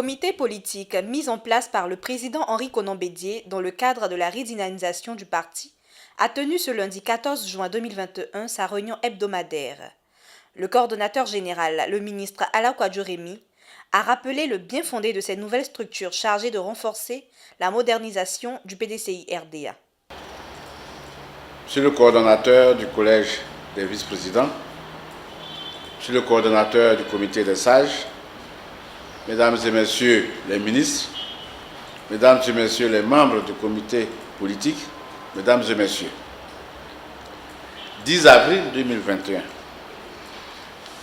comité politique mis en place par le président Henri Konan Bédié dans le cadre de la redynamisation du parti a tenu ce lundi 14 juin 2021 sa réunion hebdomadaire. Le coordonnateur général, le ministre Alla Kwadjo-Rémy, a rappelé le bien fondé de ces nouvelles structures chargées de renforcer la modernisation du PDCI-RDA. Monsieur le coordonnateur du collège des vice-présidents, Monsieur le coordonnateur du comité des sages, Mesdames et Messieurs les ministres, Mesdames et Messieurs les membres du comité politique, Mesdames et Messieurs, 10 avril 2021,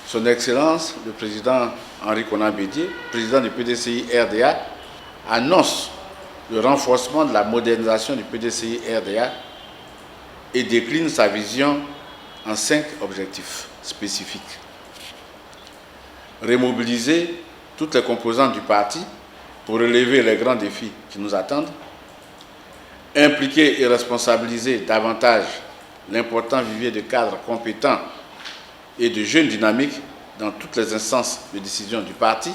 Son Excellence le Président Henri Konan Bédié, président du PDCI-RDA, annonce le renforcement de la modernisation du PDCI-RDA et décline sa vision en 5 objectifs spécifiques. Remobiliser toutes les composantes du parti pour relever les grands défis qui nous attendent, impliquer et responsabiliser davantage l'important vivier de cadres compétents et de jeunes dynamiques dans toutes les instances de décision du parti,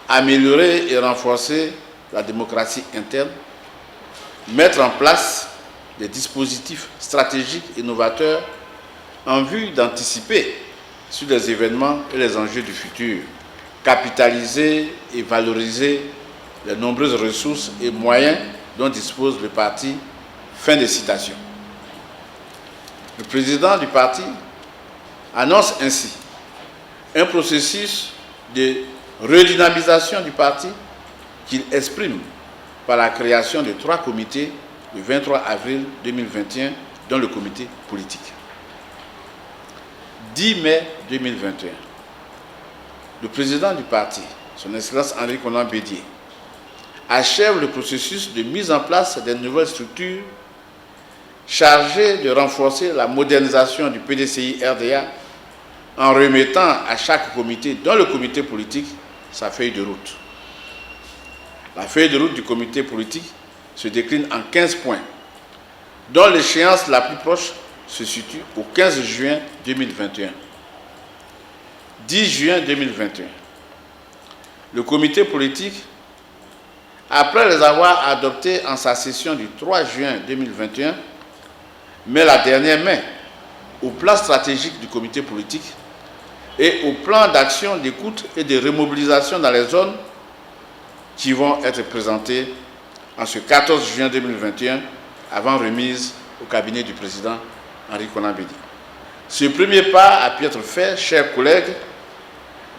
améliorer et renforcer la démocratie interne, mettre en place des dispositifs stratégiques et novateurs en vue d'anticiper sur les événements et les enjeux du futur, capitaliser et valoriser les nombreuses ressources et moyens dont dispose le parti. Fin de citation. Le président du parti annonce ainsi un processus de redynamisation du parti qu'il exprime par la création de 3 comités le 23 avril 2021 dans le comité politique. 10 mai 2021, le président du parti, son Excellence Henri Konan Bédié, achève le processus de mise en place des nouvelles structures chargées de renforcer la modernisation du PDCI-RDA en remettant à chaque comité, dans le comité politique, sa feuille de route. La feuille de route du comité politique se décline en 15 points, dont l'échéance la plus proche se situe au 15 juin 2021. 10 juin 2021. Le comité politique, après les avoir adoptés en sa session du 3 juin 2021, met la dernière main au plan stratégique du comité politique et au plan d'action d'écoute et de remobilisation dans les zones qui vont être présentées en ce 14 juin 2021 avant remise au cabinet du président Henri Konan Bédié. Ce premier pas a pu être fait, chers collègues,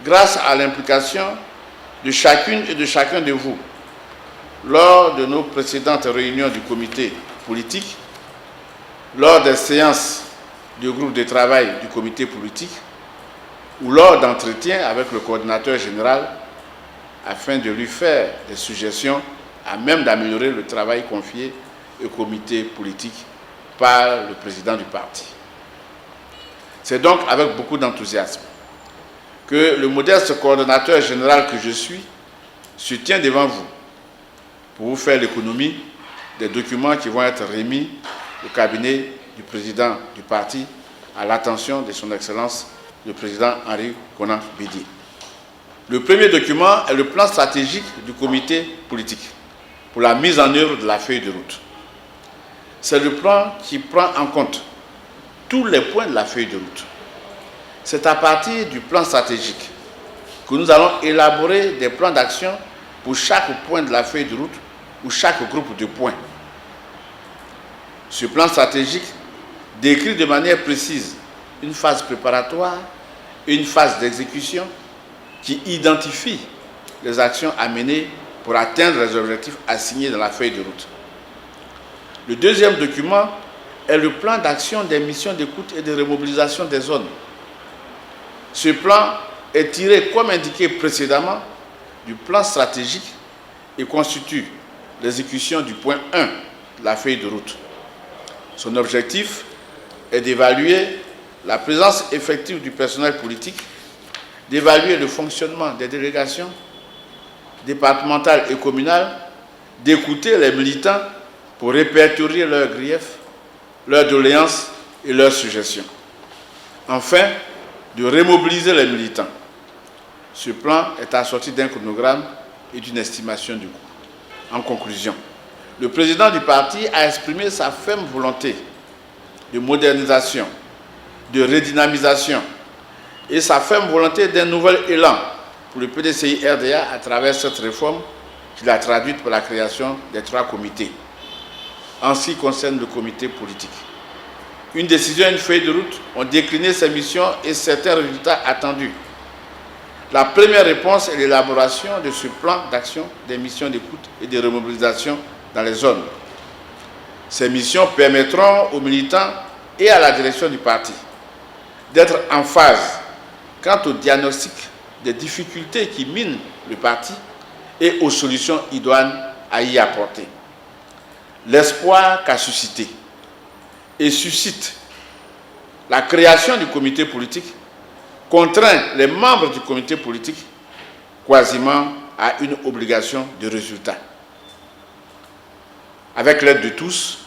grâce à l'implication de chacune et de chacun de vous lors de nos précédentes réunions du comité politique, lors des séances du groupe de travail du comité politique ou lors d'entretiens avec le coordinateur général afin de lui faire des suggestions à même d'améliorer le travail confié au comité politique par le président du parti. C'est donc avec beaucoup d'enthousiasme que le modeste coordonnateur général que je suis se tient devant vous pour vous faire l'économie des documents qui vont être remis au cabinet du président du parti à l'attention de son Excellence le président Henri Konan Bédié. Le premier document est le plan stratégique du comité politique pour la mise en œuvre de la feuille de route. C'est le plan qui prend en compte tous les points de la feuille de route. C'est à partir du plan stratégique que nous allons élaborer des plans d'action pour chaque point de la feuille de route ou chaque groupe de points. Ce plan stratégique décrit de manière précise une phase préparatoire et une phase d'exécution qui identifie les actions à mener pour atteindre les objectifs assignés dans la feuille de route. Le deuxième document est le plan d'action des missions d'écoute et de remobilisation des zones. Ce plan est tiré, comme indiqué précédemment, du plan stratégique et constitue l'exécution du point 1 de la feuille de route. Son objectif est d'évaluer la présence effective du personnel politique, d'évaluer le fonctionnement des délégations départementales et communales, d'écouter les militants pour répertorier leurs griefs, leurs doléances et leurs suggestions. Enfin, de remobiliser les militants. Ce plan est assorti d'un chronogramme et d'une estimation du coût. En conclusion, le président du parti a exprimé sa ferme volonté de modernisation, de redynamisation et sa ferme volonté d'un nouvel élan pour le PDCI-RDA à travers cette réforme qu'il a traduite par la création des 3 comités. En ce qui concerne le comité politique, une décision et une feuille de route ont décliné ces missions et certains résultats attendus. La première réponse est l'élaboration de ce plan d'action des missions d'écoute et de remobilisation dans les zones. Ces missions permettront aux militants et à la direction du parti d'être en phase quant au diagnostic des difficultés qui minent le parti et aux solutions idoines à y apporter. L'espoir qu'a suscité et suscite la création du comité politique contraint les membres du comité politique quasiment à une obligation de résultat. Avec l'aide de tous,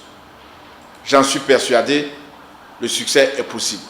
j'en suis persuadé, le succès est possible.